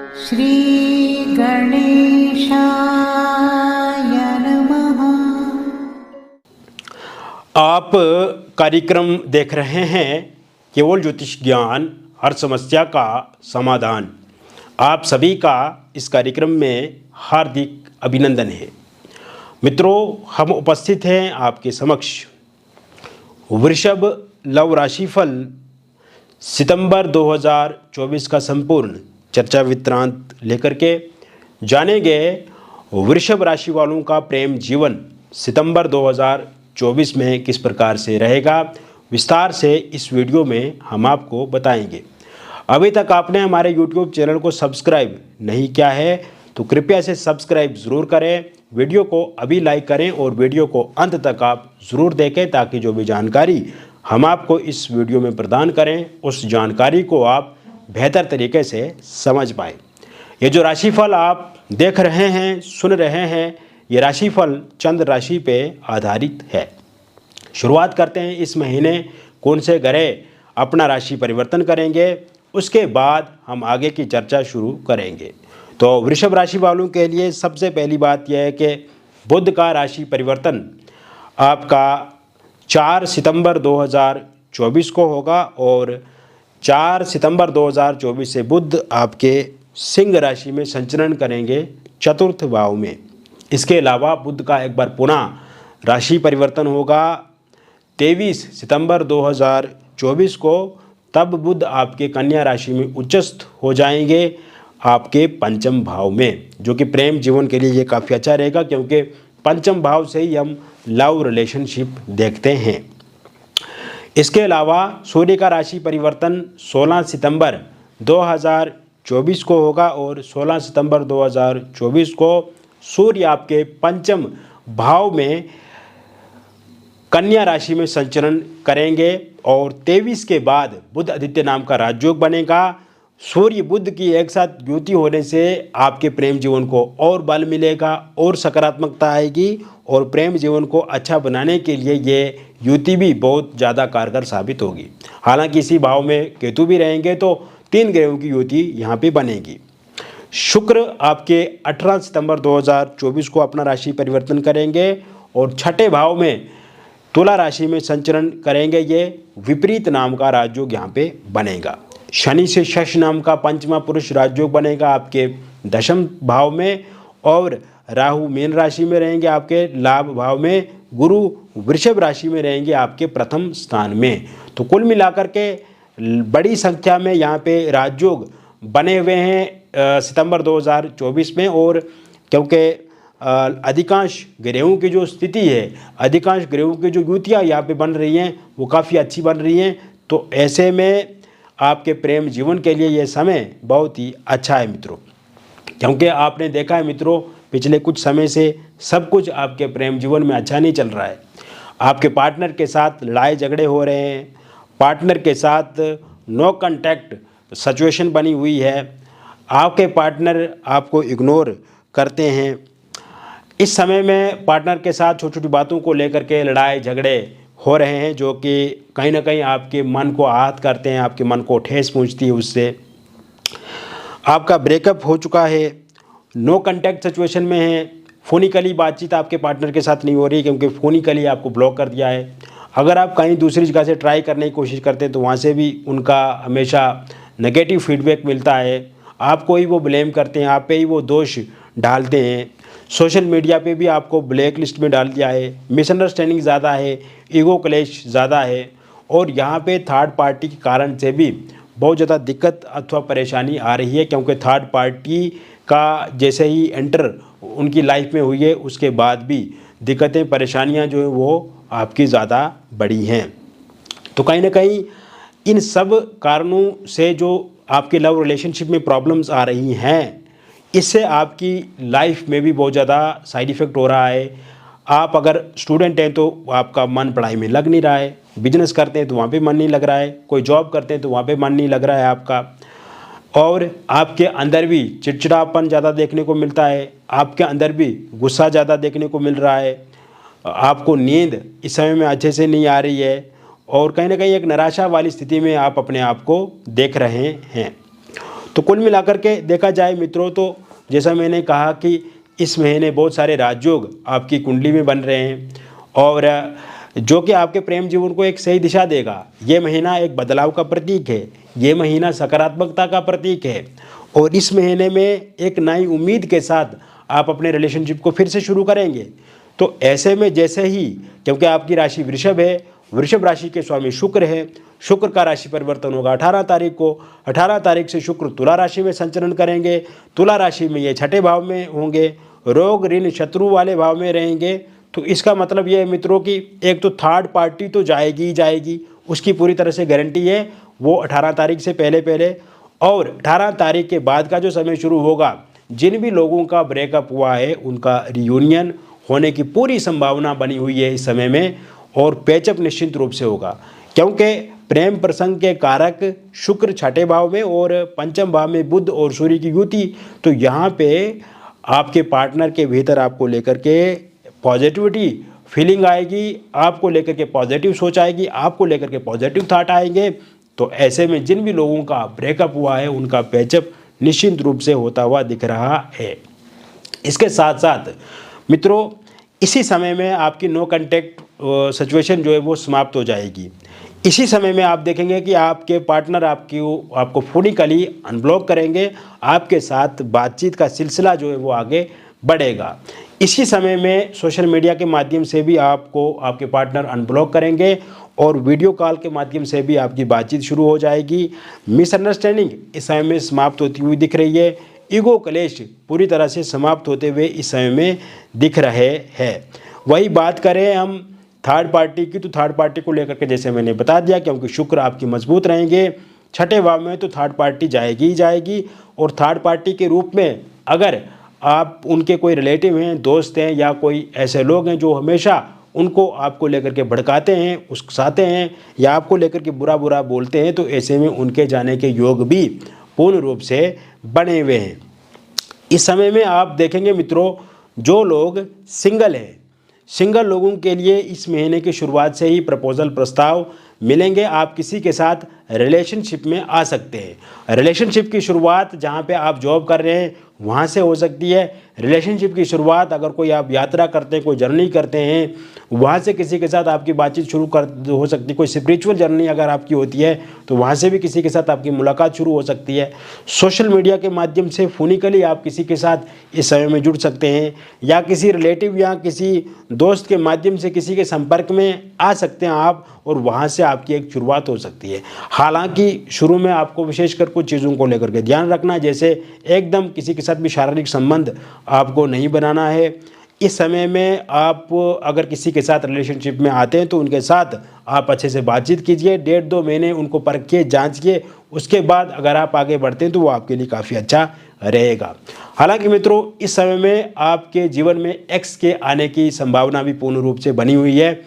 श्री गणेशाय नमः। आप कार्यक्रम देख रहे हैं केवल ज्योतिष ज्ञान, हर समस्या का समाधान। आप सभी का इस कार्यक्रम में हार्दिक अभिनंदन है। मित्रों, हम उपस्थित हैं आपके समक्ष वृषभ लव राशिफल सितंबर 2024 का संपूर्ण चर्चा वृत्तांत लेकर के जानेंगे वृषभ राशि वालों का प्रेम जीवन सितंबर 2024 में किस प्रकार से रहेगा। विस्तार से इस वीडियो में हम आपको बताएंगे। अभी तक आपने हमारे YouTube चैनल को सब्सक्राइब नहीं किया है तो कृपया इसे सब्सक्राइब ज़रूर करें। वीडियो को अभी लाइक करें और वीडियो को अंत तक आप ज़रूर देखें ताकि जो भी जानकारी हम आपको इस वीडियो में प्रदान करें उस जानकारी को आप बेहतर तरीके से समझ पाए। ये जो राशिफल आप देख रहे हैं, सुन रहे हैं, ये राशिफल चंद्र राशि पे आधारित है। शुरुआत करते हैं इस महीने कौन से ग्रह अपना राशि परिवर्तन करेंगे, उसके बाद हम आगे की चर्चा शुरू करेंगे। तो वृषभ राशि वालों के लिए सबसे पहली बात यह है कि बुध का राशि परिवर्तन आपका 4 सितंबर 2024 को होगा और 4 सितंबर 2024 से बुध आपके सिंह राशि में संचरण करेंगे चतुर्थ भाव में। इसके अलावा बुध का एक बार पुनः राशि परिवर्तन होगा 23 सितंबर 2024 को। तब बुध आपके कन्या राशि में उच्चस्थ हो जाएंगे आपके पंचम भाव में, जो कि प्रेम जीवन के लिए ये काफ़ी अच्छा रहेगा क्योंकि पंचम भाव से ही हम लव रिलेशनशिप देखते हैं। इसके अलावा सूर्य का राशि परिवर्तन 16 सितंबर 2024 को होगा और 16 सितंबर 2024 को सूर्य आपके पंचम भाव में कन्या राशि में संचरण करेंगे और 23 के बाद बुध आदित्य नाम का राजयोग बनेगा। सूर्य बुध की एक साथ युति होने से आपके प्रेम जीवन को और बल मिलेगा और सकारात्मकता आएगी और प्रेम जीवन को अच्छा बनाने के लिए ये युति भी बहुत ज़्यादा कारगर साबित होगी। हालांकि इसी भाव में केतु भी रहेंगे तो 3 ग्रहों की युति यहाँ पे बनेगी। शुक्र आपके 18 सितंबर 2024 को अपना राशि परिवर्तन करेंगे और छठे भाव में तुला राशि में संचरण करेंगे। ये विपरीत नाम का राजयोग यहाँ पे बनेगा। शनि से शश नाम का पंचमा पुरुष राजयोग बनेगा आपके दशम भाव में और राहु मीन राशि में रहेंगे आपके लाभ भाव में। गुरु वृषभ राशि में रहेंगे आपके प्रथम स्थान में। तो कुल मिलाकर के बड़ी संख्या में यहाँ पे राजयोग बने हुए हैं सितंबर 2024 में। और क्योंकि अधिकांश ग्रहों की जो स्थिति है, अधिकांश ग्रहों की जो युतियाँ यहाँ पे बन रही हैं वो काफ़ी अच्छी बन रही हैं। तो ऐसे में आपके प्रेम जीवन के लिए ये समय बहुत ही अच्छा है मित्रों, क्योंकि आपने देखा है मित्रों पिछले कुछ समय से सब कुछ आपके प्रेम जीवन में अच्छा नहीं चल रहा है। आपके पार्टनर के साथ लड़ाई झगड़े हो रहे हैं, पार्टनर के साथ नो कांटेक्ट सिचुएशन बनी हुई है, आपके पार्टनर आपको इग्नोर करते हैं। इस समय में पार्टनर के साथ छोटी छोटी बातों को लेकर के लड़ाई झगड़े हो रहे हैं जो कि कहीं ना कहीं आपके मन को आहत करते हैं, आपके मन को ठेस पहुंचती है। उससे आपका ब्रेकअप हो चुका है, नो कांटेक्ट सिचुएशन में है, फोनिकली बातचीत आपके पार्टनर के साथ नहीं हो रही क्योंकि फोनिकली आपको ब्लॉक कर दिया है। अगर आप कहीं दूसरी जगह से ट्राई करने की कोशिश करते हैं तो वहाँ से भी उनका हमेशा नेगेटिव फीडबैक मिलता है। आपको ही वो ब्लेम करते हैं, आप पे ही वो दोष डालते हैं। सोशल मीडिया पे भी आपको ब्लैक लिस्ट में डाल दिया है। मिसअंडरस्टैंडिंग ज़्यादा है, ईगो क्लैश ज़्यादा है और यहाँ पे थर्ड पार्टी के कारण से भी बहुत ज़्यादा दिक्कत अथवा परेशानी आ रही है क्योंकि थर्ड पार्टी का जैसे ही एंटर उनकी लाइफ में हुई है उसके बाद भी दिक्कतें परेशानियाँ जो है वो आपकी ज़्यादा बढ़ी हैं। तो कहीं ना कहीं इन सब कारणों से जो आपके लव रिलेशनशिप में प्रॉब्लम्स आ रही हैं, इससे आपकी लाइफ में भी बहुत ज़्यादा साइड इफ़ेक्ट हो रहा है। आप अगर स्टूडेंट हैं तो आपका मन पढ़ाई में लग नहीं रहा है, बिजनेस करते हैं तो वहाँ पे मन नहीं लग रहा है, कोई जॉब करते हैं तो वहाँ पे मन नहीं लग रहा है आपका, और आपके अंदर भी चिड़चिड़ापन ज़्यादा देखने को मिलता है, आपके अंदर भी गुस्सा ज़्यादा देखने को मिल रहा है, आपको नींद इस समय में अच्छे से नहीं आ रही है और कहीं ना कहीं एक निराशा वाली स्थिति में आप अपने आप को देख रहे हैं। तो कुल मिलाकर के देखा जाए मित्रों, तो जैसा मैंने कहा कि इस महीने बहुत सारे राजयोग आपकी कुंडली में बन रहे हैं और जो कि आपके प्रेम जीवन को एक सही दिशा देगा। ये महीना एक बदलाव का प्रतीक है, ये महीना सकारात्मकता का प्रतीक है और इस महीने में एक नई उम्मीद के साथ आप अपने रिलेशनशिप को फिर से शुरू करेंगे। तो ऐसे में जैसे ही, क्योंकि आपकी राशि वृषभ है, वृषभ राशि के स्वामी शुक्र है, शुक्र का राशि परिवर्तन होगा 18 तारीख को। 18 तारीख से शुक्र तुला राशि में संचरण करेंगे, तुला राशि में ये छठे भाव में होंगे, रोग ऋण शत्रु वाले भाव में रहेंगे। तो इसका मतलब ये है मित्रों कि एक तो थर्ड पार्टी तो जाएगी ही जाएगी, उसकी पूरी तरह से गारंटी है, वो 18 तारीख से पहले पहले। और 18 तारीख के बाद का जो समय शुरू होगा, जिन भी लोगों का ब्रेकअप हुआ है उनका रियूनियन होने की पूरी संभावना बनी हुई है इस समय में और पैचअप निश्चित रूप से होगा, क्योंकि प्रेम प्रसंग के कारक शुक्र छठे भाव में और पंचम भाव में बुध और सूर्य की युति। तो यहाँ पे आपके पार्टनर के भीतर आपको लेकर के पॉजिटिविटी फीलिंग आएगी, आपको लेकर के पॉजिटिव सोच आएगी, आपको लेकर के पॉजिटिव थाट आएंगे। तो ऐसे में जिन भी लोगों का ब्रेकअप हुआ है उनका पैचअप निश्चित रूप से होता हुआ दिख रहा है। इसके साथ साथ मित्रों, इसी समय में आपकी नो कांटेक्ट सिचुएशन जो है वो समाप्त हो जाएगी। इसी समय में आप देखेंगे कि आपके पार्टनर आपको फोनिकली अनब्लॉक करेंगे, आपके साथ बातचीत का सिलसिला जो है वो आगे बढ़ेगा। इसी समय में सोशल मीडिया के माध्यम से भी आपको आपके पार्टनर अनब्लॉक करेंगे और वीडियो कॉल के माध्यम से भी आपकी बातचीत शुरू हो जाएगी। मिसअंडरस्टैंडिंग इस समय में समाप्त होती हुई दिख रही है, ईगो क्लेश पूरी तरह से समाप्त होते हुए इस समय में दिख रहे हैं। वही बात करें हम थर्ड पार्टी की, तो थर्ड पार्टी को लेकर के जैसे मैंने बता दिया, क्योंकि शुक्र आपकी मजबूत रहेंगे छठे भाव में, तो थर्ड पार्टी जाएगी ही जाएगी। और थर्ड पार्टी के रूप में अगर आप उनके कोई रिलेटिव हैं, दोस्त हैं या कोई ऐसे लोग हैं जो हमेशा उनको आपको लेकर के भड़काते हैं, उकसाते हैं या आपको लेकर के बुरा बुरा बोलते हैं, तो ऐसे में उनके जाने के योग भी पूर्ण रूप से बने हुए हैं। इस समय में आप देखेंगे मित्रों, जो लोग सिंगल हैं, सिंगल लोगों के लिए इस महीने की शुरुआत से ही प्रपोजल प्रस्ताव मिलेंगे। आप किसी के साथ रिलेशनशिप में आ सकते हैं। रिलेशनशिप की शुरुआत जहाँ पे आप जॉब कर रहे हैं वहाँ से हो सकती है। रिलेशनशिप की शुरुआत अगर कोई आप यात्रा करते हैं, कोई जर्नी करते हैं, वहाँ से किसी के साथ आपकी बातचीत शुरू हो सकती है। कोई स्पिरिचुअल जर्नी अगर आपकी होती है तो वहाँ से भी किसी के साथ आपकी मुलाकात शुरू हो सकती है। सोशल मीडिया के माध्यम से फोनिकली आप किसी के साथ इस समय में जुड़ सकते हैं या किसी रिलेटिव या किसी दोस्त के माध्यम से किसी के संपर्क में आ सकते हैं आप, और वहाँ से आपकी एक शुरुआत हो सकती है। हालांकि शुरू में आपको विशेषकर कुछ चीज़ों को लेकर के ध्यान रखना, जैसे एकदम किसी के साथ भी शारीरिक संबंध आपको नहीं बनाना है। इस समय में आप अगर किसी के साथ रिलेशनशिप में आते हैं तो उनके साथ आप अच्छे से बातचीत कीजिए, 1.5-2 महीने उनको परखिए, जांचिए, उसके बाद अगर आप आगे बढ़ते हैं तो वो आपके लिए काफ़ी अच्छा रहेगा। हालांकि मित्रों, इस समय में आपके जीवन में एक्स के आने की संभावना भी पूर्ण रूप से बनी हुई है।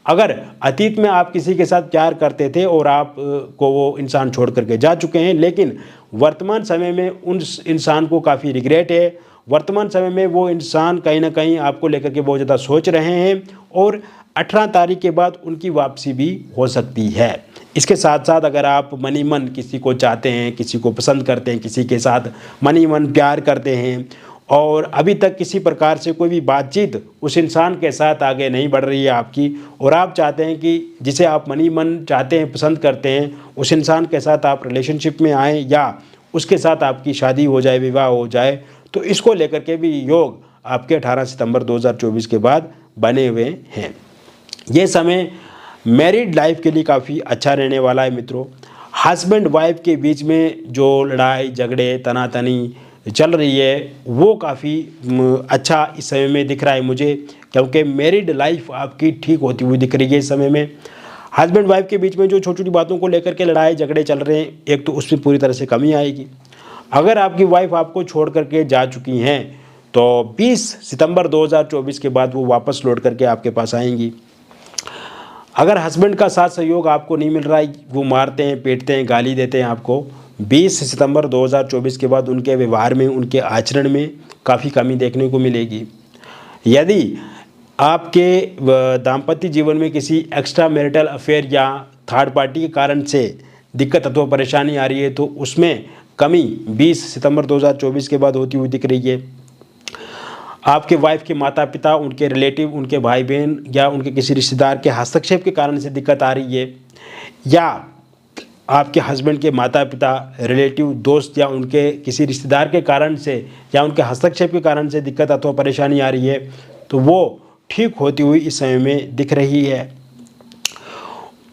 अगर अतीत में आप किसी के साथ प्यार करते थे और आप को वो इंसान छोड़ करके जा चुके हैं, लेकिन वर्तमान समय में उस इंसान को काफ़ी रिग्रेट है। वर्तमान समय में वो इंसान कहीं ना कहीं आपको लेकर के बहुत ज़्यादा सोच रहे हैं और 18 तारीख के बाद उनकी वापसी भी हो सकती है। इसके साथ साथ अगर आप मनी मन किसी को चाहते हैं, किसी को पसंद करते हैं, किसी के साथ मनी मन प्यार करते हैं और अभी तक किसी प्रकार से कोई भी बातचीत उस इंसान के साथ आगे नहीं बढ़ रही है आपकी, और आप चाहते हैं कि जिसे आप मनी मन चाहते हैं, पसंद करते हैं, उस इंसान के साथ आप रिलेशनशिप में आएँ या उसके साथ आपकी शादी हो जाए, विवाह हो जाए, तो इसको लेकर के भी योग आपके 18 सितंबर 2024 के बाद बने हुए हैं। ये समय मैरिड लाइफ के लिए काफ़ी अच्छा रहने वाला है मित्रों। हस्बैंड वाइफ के बीच में जो लड़ाई झगड़े तनातनी चल रही है वो काफ़ी अच्छा इस समय में दिख रहा है मुझे, क्योंकि मैरिड लाइफ आपकी ठीक होती हुई दिख रही है इस समय में। हस्बैंड वाइफ के बीच में जो छोटी छोटी बातों को लेकर के लड़ाई झगड़े चल रहे हैं, एक तो उसमें पूरी तरह से कमी आएगी। अगर आपकी वाइफ आपको छोड़ करके जा चुकी हैं तो 20 सितंबर 2024 के बाद वो वापस लौट करके आपके पास आएंगी। अगर हस्बैंड का साथ सहयोग आपको नहीं मिल रहा है, वो मारते हैं, पीटते हैं, गाली देते हैं आपको, 20 सितंबर 2024 के बाद उनके व्यवहार में, उनके आचरण में काफ़ी कमी देखने को मिलेगी। यदि आपके दाम्पत्य जीवन में किसी एक्स्ट्रा मैरिटल अफेयर या थर्ड पार्टी के कारण से दिक्कत अथवा परेशानी आ रही है तो उसमें कमी 20 सितंबर 2024 के बाद होती हुई दिख रही है। आपके वाइफ के माता पिता, उनके रिलेटिव, उनके भाई बहन या उनके किसी रिश्तेदार के हस्तक्षेप के कारण से दिक्कत आ रही है, या आपके हस्बैंड के माता पिता, रिलेटिव, दोस्त या उनके किसी रिश्तेदार के कारण से या उनके हस्तक्षेप के कारण से दिक्कत अथवा परेशानी आ रही है, तो वो ठीक होती हुई इस समय में दिख रही है।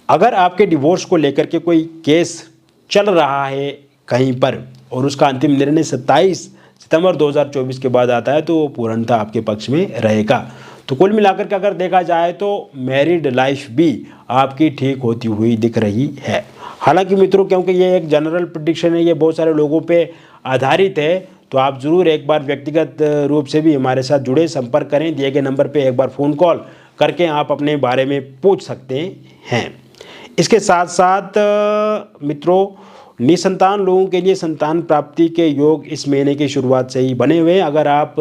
अगर आपके डिवोर्स को लेकर के कोई केस चल रहा है कहीं पर और उसका अंतिम निर्णय 27 सितंबर 2024 के बाद आता है, तो वो पूर्णतः आपके पक्ष में रहेगा। तो कुल मिलाकर के अगर देखा जाए तो मैरिड लाइफ भी आपकी ठीक होती हुई दिख रही है। हालांकि मित्रों, क्योंकि ये एक जनरल प्रेडिक्शन है, ये बहुत सारे लोगों पे आधारित है, तो आप ज़रूर एक बार व्यक्तिगत रूप से भी हमारे साथ जुड़े, संपर्क करें। दिए गए नंबर पे एक बार फ़ोन कॉल करके आप अपने बारे में पूछ सकते हैं। इसके साथ साथ मित्रों, निसंतान लोगों के लिए संतान प्राप्ति के योग इस महीने की शुरुआत से ही बने हुए हैं। अगर आप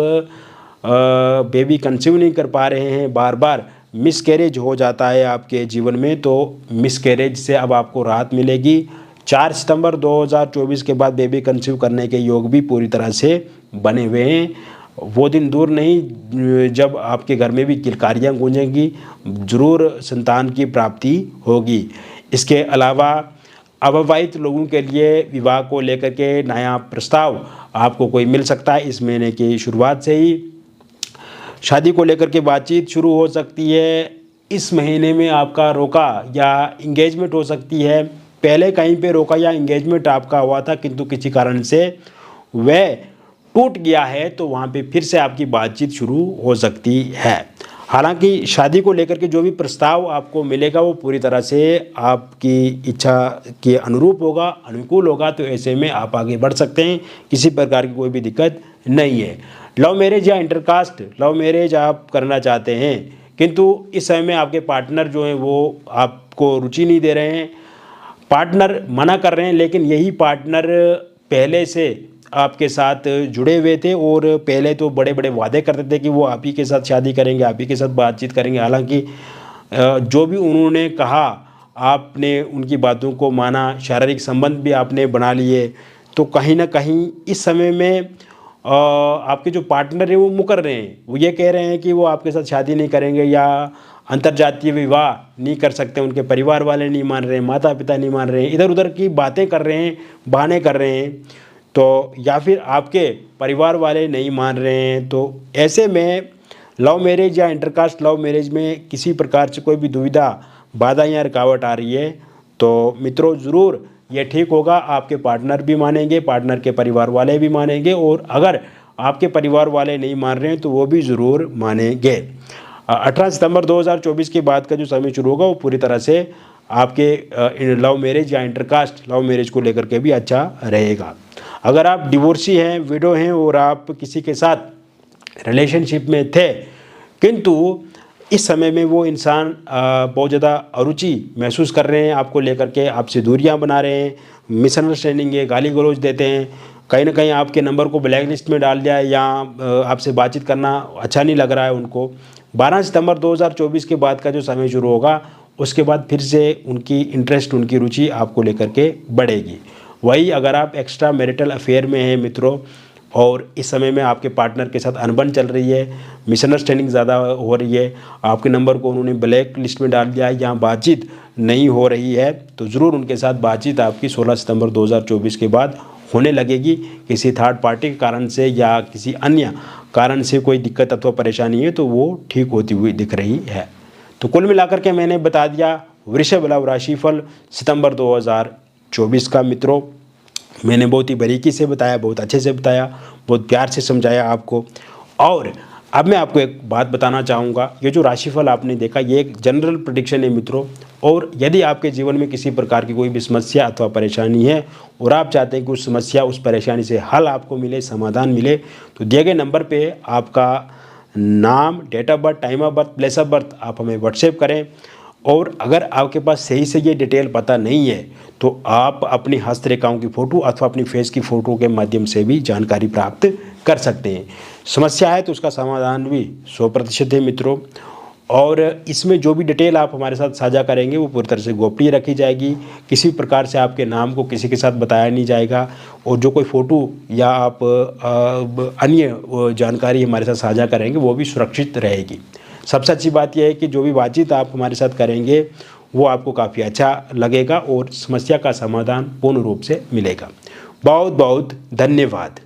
बेबी कंसीव नहीं कर पा रहे हैं, बार बार मिसकैरेज हो जाता है आपके जीवन में, तो मिसकैरेज से अब आपको राहत मिलेगी। 4 सितंबर 2024 के बाद बेबी कंसीव करने के योग भी पूरी तरह से बने हुए हैं। वो दिन दूर नहीं जब आपके घर में भी किलकारियाँ गूंजेंगी, ज़रूर संतान की प्राप्ति होगी। इसके अलावा अविवाहित लोगों के लिए विवाह को लेकर के नया प्रस्ताव आपको कोई मिल सकता है इस महीने की शुरुआत से ही। शादी को लेकर के बातचीत शुरू हो सकती है। इस महीने में आपका रोका या इंगेजमेंट हो सकती है। पहले कहीं पे रोका या इंगेजमेंट आपका हुआ था, किंतु किसी कारण से वह टूट गया है, तो वहाँ पे फिर से आपकी बातचीत शुरू हो सकती है। हालांकि शादी को लेकर के जो भी प्रस्ताव आपको मिलेगा वो पूरी तरह से आपकी इच्छा के अनुरूप होगा, अनुकूल होगा, तो ऐसे में आप आगे बढ़ सकते हैं। किसी प्रकार की कोई भी दिक्कत नहीं है। लव मैरिज या इंटरकास्ट लव मैरिज आप करना चाहते हैं, किंतु इस समय में आपके पार्टनर जो हैं वो आपको रुचि नहीं दे रहे हैं, पार्टनर मना कर रहे हैं, लेकिन यही पार्टनर पहले से आपके साथ जुड़े हुए थे और पहले तो बड़े बड़े वादे करते थे कि वो आप ही के साथ शादी करेंगे, आप ही के साथ बातचीत करेंगे। हालांकि जो भी उन्होंने कहा आपने उनकी बातों को माना, शारीरिक संबंध भी आपने बना लिए, तो कहीं ना कहीं इस समय में आपके जो पार्टनर हैं वो मुकर रहे हैं। वो ये कह रहे हैं कि वो आपके साथ शादी नहीं करेंगे या अंतर्जातीय विवाह नहीं कर सकते, उनके परिवार वाले नहीं मान रहे हैं, माता पिता नहीं मान रहे हैं, इधर उधर की बातें कर रहे हैं, बहाने कर रहे हैं, तो या फिर आपके परिवार वाले नहीं मान रहे हैं। तो ऐसे में लव मैरिज या इंटरकास्ट लव मैरिज में किसी प्रकार से कोई भी दुविधा, बाधा या रुकावट आ रही है, तो मित्रों ज़रूर ये ठीक होगा। आपके पार्टनर भी मानेंगे, पार्टनर के परिवार वाले भी मानेंगे, और अगर आपके परिवार वाले नहीं मान रहे हैं तो वो भी ज़रूर मानेंगे। 18 सितंबर 2024 के बाद का जो समय शुरू होगा वो पूरी तरह से आपके लव मैरिज या इंटरकास्ट लव मैरिज को लेकर के भी अच्छा रहेगा। अगर आप डिवोर्सी हैं, विडो हैं और आप किसी के साथ रिलेशनशिप में थे, किंतु इस समय में वो इंसान बहुत ज़्यादा अरुचि महसूस कर रहे हैं आपको लेकर के, आपसे दूरियां बना रहे हैं, मिसअंडरस्टैंडिंग है, गाली गलौज देते हैं, कहीं ना कहीं आपके नंबर को ब्लैक लिस्ट में डाल दिया है, या आपसे बातचीत करना अच्छा नहीं लग रहा है उनको। 12 सितंबर 2024 के बाद का जो समय शुरू होगा, उसके बाद फिर से उनकी इंटरेस्ट, उनकी रुचि आपको लेकर के बढ़ेगी। वही अगर आप एक्स्ट्रा मैरिटल अफेयर में हैं मित्रों, और इस समय में आपके पार्टनर के साथ अनबन चल रही है, मिसअंडरस्टैंडिंग ज़्यादा हो रही है, आपके नंबर को उन्होंने ब्लैक लिस्ट में डाल दिया है, या बातचीत नहीं हो रही है, तो ज़रूर उनके साथ बातचीत आपकी 16 सितंबर 2024 के बाद होने लगेगी। किसी थर्ड पार्टी के कारण से या किसी अन्य कारण से कोई दिक्कत अथवा परेशानी है तो वो ठीक होती हुई दिख रही है। तो कुल मिलाकर के मैंने बता दिया वृषभ लव राशिफल सितंबर 2024 का। मित्रों, मैंने बहुत ही बारीकी से बताया, बहुत अच्छे से बताया, बहुत प्यार से समझाया आपको। और अब मैं आपको एक बात बताना चाहूँगा, ये जो राशिफल आपने देखा ये एक जनरल प्रेडिक्शन है मित्रों, और यदि आपके जीवन में किसी प्रकार की कोई भी समस्या अथवा परेशानी है और आप चाहते हैं कि उस समस्या, उस परेशानी से हल आपको मिले, समाधान मिले, तो दिए गए नंबर पे आपका नाम, date of birth, time of birth, place of birth आप हमें व्हाट्सएप करें। और अगर आपके पास सही से ये डिटेल पता नहीं है तो आप अपनी हस्तरेखाओं की फ़ोटो अथवा अपनी फेस की फ़ोटो के माध्यम से भी जानकारी प्राप्त कर सकते हैं। समस्या है तो उसका समाधान भी 100% है मित्रों। और इसमें जो भी डिटेल आप हमारे साथ साझा करेंगे वो पूरी तरह से गोपनीय रखी जाएगी। किसी प्रकार से आपके नाम को किसी के साथ बताया नहीं जाएगा और जो कोई फ़ोटो या आप अन्य जानकारी हमारे साथ साझा करेंगे वो भी सुरक्षित रहेगी। सबसे अच्छी बात यह है कि जो भी बातचीत आप हमारे साथ करेंगे वो आपको काफ़ी अच्छा लगेगा और समस्या का समाधान पूर्ण रूप से मिलेगा। बहुत बहुत धन्यवाद।